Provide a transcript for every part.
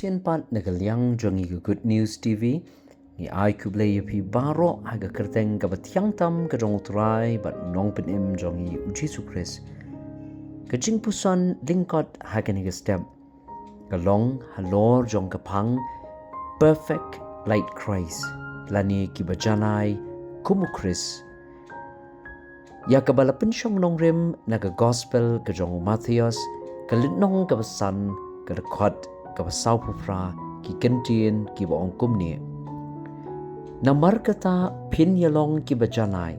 Ktien pat nagaliang jongi ke Good News TV ni U Blei pi baro haga kyrteng ka batiang tam ka jong utrai bat nong penim jongi U Jisu Khrist ka jingpuson lyngkot haga ni step ka long halor jong kapang perfect light Christ lani ki bajanai U Khrist ya ka balapen syong nong rim naga gospel ka jong Mathaios ka litnong ka basan ka rekod ka basau pufra ki Kane ki baong kumni namar kata pin yalong ki bajanai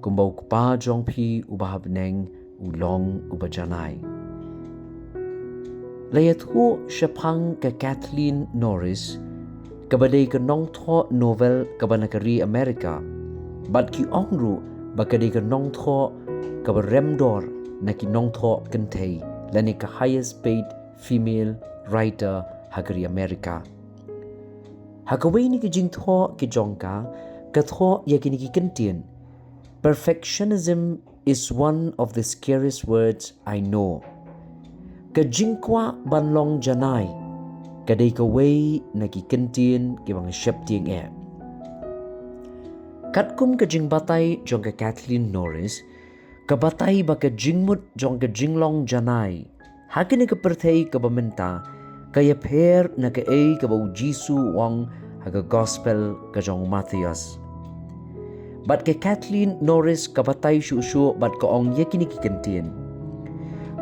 kumbau kpa jong pi ubahabneng ulong ubajanai layathu syapang ka Kathleen Norris kabadai ka nong tho novel kabanakari Amerika bat ki ongru bakadai ka nong tho kabaremdor na ki nong tho Kynthei lani ka highest paid female writer hagari Amerika. Hakaway ni ki jingtho ki jongka katho yakini ki Kentien. Perfectionism is one of the scariest words I know. Ka jingkwa banlong janai kadai kaway na ki Kentien ki bang syeptieng e. Katkum ka jingbatay jong ka Kathleen Norris kabatay ba ka jingmut jong ka jinglong janai hakini ka pertay ka bamenta kaya per na ka ka U Jisu wang haga gospel ka jong Mathaios. Bat ka Kathleen Norris kabatay syusyo bat kaong yakini ki Kentien.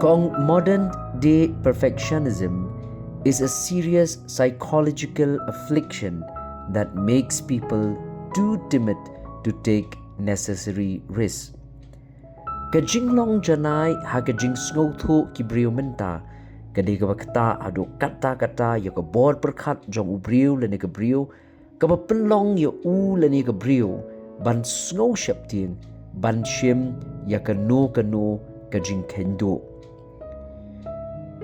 Kaong modern day perfectionism is a serious psychological affliction that makes people too timid to take necessary risks. Kajinglong janai haga jing sngotu ki brio menta kadai ka bakta ado kata-kata ya ka bor perkat jong ubrio lene ka brio ka penlong ya u lene ka brio ban snow sheptin ban syiem ya ka no ka jing kendo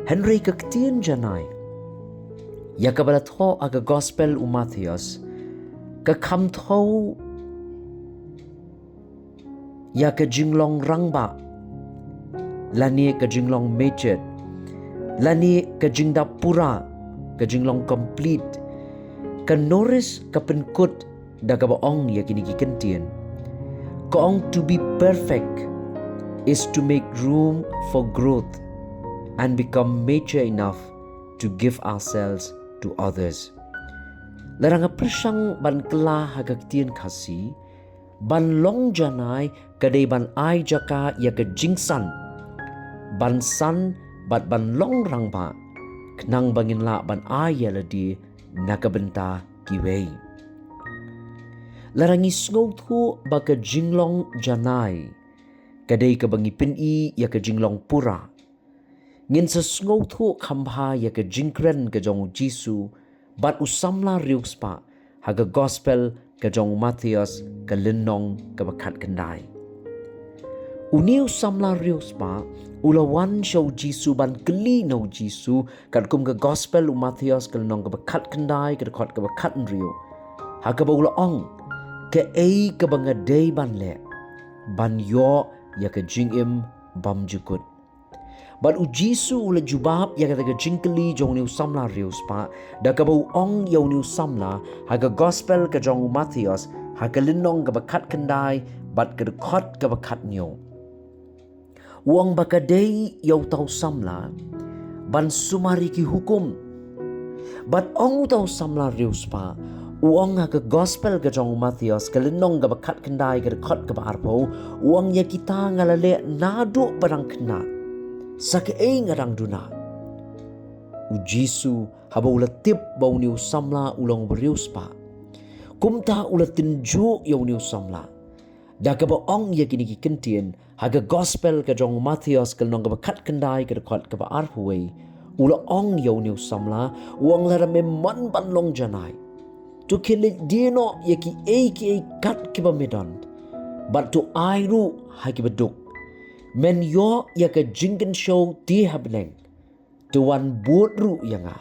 Henry Ka Ktien janai ya ka balatho aga gospel u Mathaios ka kamtho ya ka jinglong rangba lani ka jinglong mechet lani ka jingdapura ka jinglong complete ka Norris ka penkut da ka baong ya kini ki Kentien kaong to be perfect is to make room for growth and become mature enough to give ourselves to others. Larang persang ban kela haga Ktien kasi ban long janai kadai ban ai jaka ya ka jingsan ban san bat ban long rangba khnang bangin la ban ai ya ladi nakabenta kiwei larangi sngotu ba ka jinglong janai kadai ka bangi pin-i ya ka jinglong pura ngin sa sngotu khambha ya ka jingkren ka jong Jisu bat usamla riukspa haga gospel ka jong Mathaios ka linnong ka bakat kendai. Uniu samla rios pa ulawan show Jisu ban keli no Jisu kad kum ka gospel Mathaios ka linnong ka bakat kendai ka dekot ka bakat rio. Haga ba ulaong ka ka bangadei ban le ban yo ya ka jingim bam jukut. But U Jisu ula jubab ya kata ka jingkeli jong niu samla rius pa da ka bau ong yaw niu samla haga gospel ka jong Mathaios haga linnong ka bakat kendai bat ka dekot ka bakat niyo. Uang bakadei yaw tau samla ban sumari ki hukum bat ong tau samla rius pa uang haga gospel ka jong Mathaios ka linnong ka bakat kendai ka dekot ka baarpo uang ya kita ngalale nado parang kena sakei ngarang duna. U Jisu haba ula tip bau niu samla ulong berius pa. Kumta ula tinju yau niu samla. Da ka ba ong ya kini ki Kentien haga gospel ka jong Mathaios ka nong ka bakat kendai ka dekot ka ba arhuwei. Ula ong yau niu samla uang lara memman banlong janai. Tu kilit dino ya ki kat ki ba medan. But tu airu hai ki beduk. Men yo ya ka jinggen show ti habneng tuan buatru yanga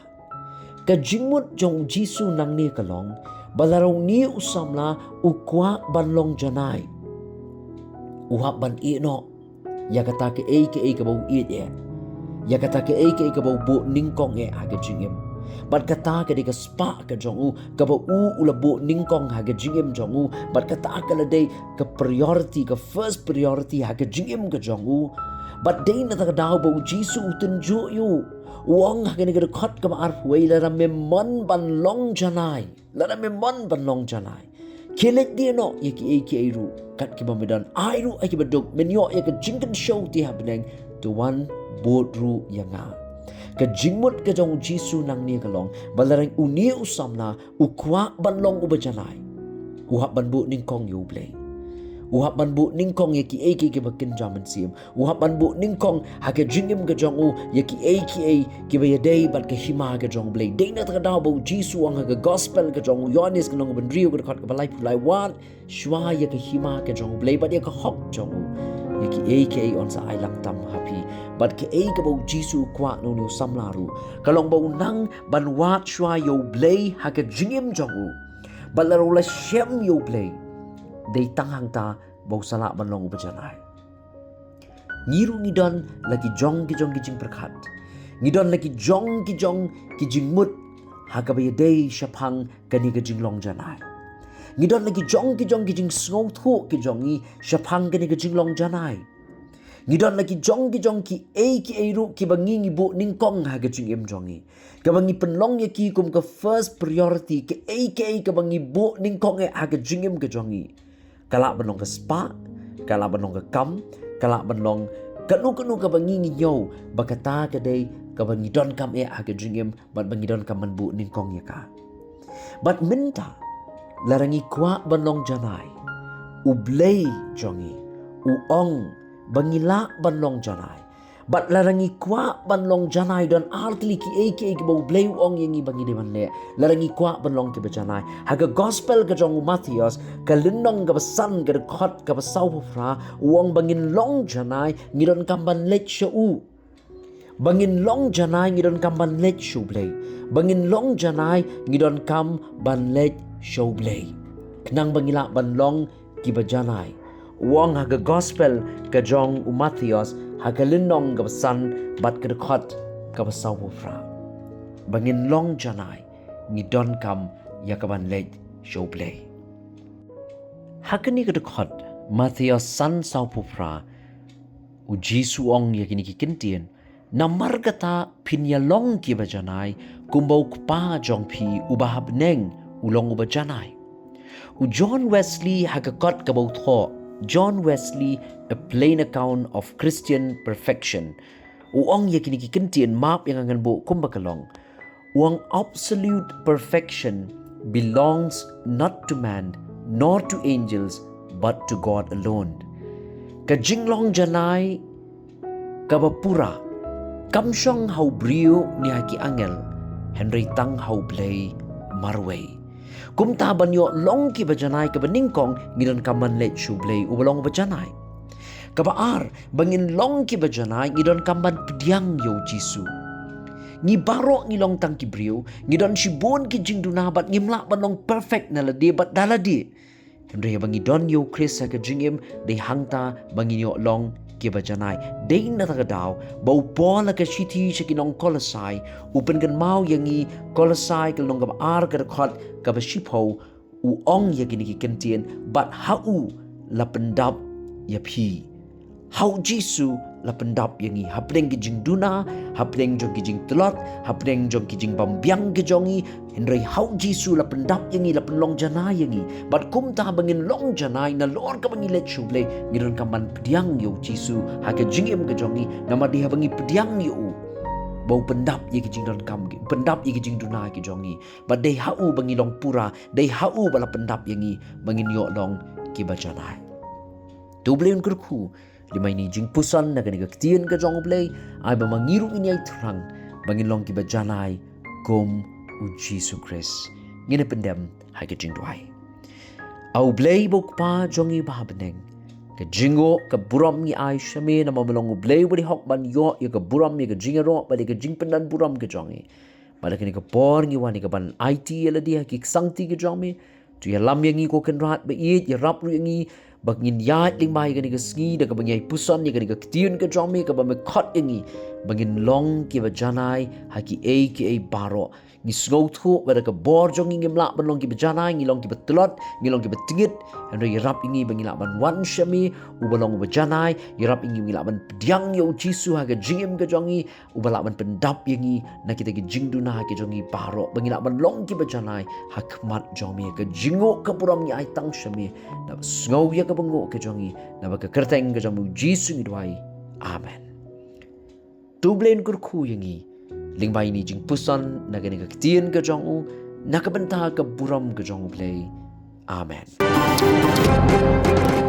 ka jingmut jong Jisu nang ni kalong balarong ni usamla ukwa banlong janai uhap ban no ya kata ke ka bau ya kata ke ka bau bu ningkong aga jingim Bat kata ka de ka spa ka jong ka ba ulabu ningkong ha ka jingim jong bat kata ka la de ka priority ka first priority ha ka jingim ka jong bat de na ta daw ba Jisu utunju yu wong ha ka ni ka khot ka ba arwei la ram mon ban long janai la ram mon ban long janai Kilit dia no ya ki airu kat ki bamidan airu ai ki baduk menyo ya ka jingkan show ti happening to one boat ru yanga ka jingmut ka jong Jisu nang ni kalong balarang uni usamna ukwa banlong ubajanai uhap banbu ning kong U Blei uhap banbu ning kong ya ki ki bakinja mynsiem uhap banbu ning kong ha ka jingim ka jong ya ki ki ba yadei bat ka hima ka jong Blei dei na ta daw ba Jisu ang ha ka gospel ka jong yonis ka nong bandriu ka khat ka balai pulai wan shwa ya ka hima ka jong Blei bat ya ka hok jong ya ki on sa ai lang tam happy bat ka ka ba Jisu kwa no no samlaru kalong ba nang banwat shwa U Blei ha ka jingim jong balaro la shem U Blei day tanghang ta bau salak banlong ubajanai ngiru ngidon lagi jong ki jing perkhat ngidon lagi jong ki jing mut hakabaya day syapang kani ka jinglong janai ngidon lagi jong ki jing sngau thu ki jongi syapang kani ka jinglong janai ngidon lagi jong ki airu ki bangi ngibu ningkong ha ka jingim jongi ka bangi penlong ya ki kum ka first priority ke ka bangi bu ningkong ha ka jingim ka jongi kalak banong ka spa, kalak banong ka kam, kalak banong kanu ka bangi ngiyo, bakata ka day ka bangi don kam ha ka jingim, bat bangi don kam manbu ningkong ya ka. Bat minta, larangi kwa banong janai, U Blei jongi, U ong, bangi la banong janai. Bat larangi kwa banlong janai don artli ki bau Blei ong yang bangi de manle larangi kwa banlong ki bajanai haga gospel ka jong Mathaios ka linnong ka basan ka khot ka basau fra wong bangin long janai ngidon kamban let shu bangin long janai ngidon kamban let shu Blei bangin long janai ngidon kam ban let shu Blei khnang bangila banlong ki bajanai wong haga gospel ka jong Mathaios hakalinong gabasan bat kedekot kabasau fra bangin long janai ngidon kam yakaban let show Blei hakani kedekot Mathaios san sau fra U Jisu ong yakini ki Kintien namar kata pinya long ki bajanai kumbau kupa jong pi ubahab neng ulong ubajanai U John Wesley hakakot kabau tho John Wesley, a plain account of Christian perfection. Uang yakini ki Kintien map yang akan bu kumbakalong. Uang absolute perfection belongs not to man, nor to angels, but to God alone. Kajinglong janai kabapura, kamsyong hau brio ni haki angel, Henry tang hau Blei marway. Kumta banyo long ki bajanai ka baningkong ngidon kaman let shu Blei ubalong bajanai. Kabaar bangin long ki bajanai ngidon kamban pediang U Jisu. Ngi baro ngilong tang ki brio ngidon shibon ki jingduna bat ngimlak banong perfect na ladi bat daladi. Henry bangi don U Khrist ka jingim de hangta bangin yo long ki bajanai de na ta daw bau pola ka shiti shakinong kolasai upen kan mau yangi kolasai kalong ka ar ka khot ka bashipho u ong yakini ki Kintien bat hau la pendap ya phi hau Jisu la pendap yangi hapdeng ki jingduna hapdeng jong ki jing telot hapdeng jong ki jing bambiang ki jongi henry hau Jisu la pendap yangi la penlong janai yangi bat kum ta bangin long janai na lor ka bangi let shu Blei ngiron kamban pediang U Jisu ha ka jingim ka jongi nama dia bangi pediang U bau pendap ye ki jing don kam ki pendap ye ki jing duna ki jongi bat dei hau bangi long pura dei hau bala pendap yangi bangin yo long ki bajanai tu Blei kurku lima ini jingpuson na Ka Ktien ka jong Blei ay ba mangiru ini ay terang bangin long ki bajanai gom U Jisu Khrist ngine pendem hai ka jing duai au Blei bok pa jongi bahabneng ka jingo ka buram ni ai shame na mamalong U Blei wadi hok ban yo ya ka buram ni ka jingaro ba ka jing pendan buram ka jongi pada kini ka por ngi wani ka ban IT ala dia ki sangti ka jongi tu ya lam yangi ko kan rat ba it ya rap ru yangi Bangin yat ling mai gani sngi da ka bangyai puson ni gani ka ktien ka jong mi ka ba me khot ingi bangin long ki ba janai ha ki e baro ngi sngau thu ba da ka bor jong ngi mla ban long ki ba janai ngi long ki ba tlot ngi long ki ba tingit ando yarap ingi bangi la ban wan shami u ba long ba janai yarap ingi ngi la ban diang yo jisu ha ka jingim ka jongi u ba la ban pendap ingi na kita ki jingduna ha ki jongi baro bangi la ban long ki ba janai ha khmat jong mi ka jingo ka puram ni ai tang shami na sngau ya ka bango ka jongi na ba ka kyrteng ka jong U Jisu ngi dwai amen. Tu blain kurku yangi lingbai ni jingpuson na gani ka ktien ka jong u na ka benta ka buram ka jong U Blei amen.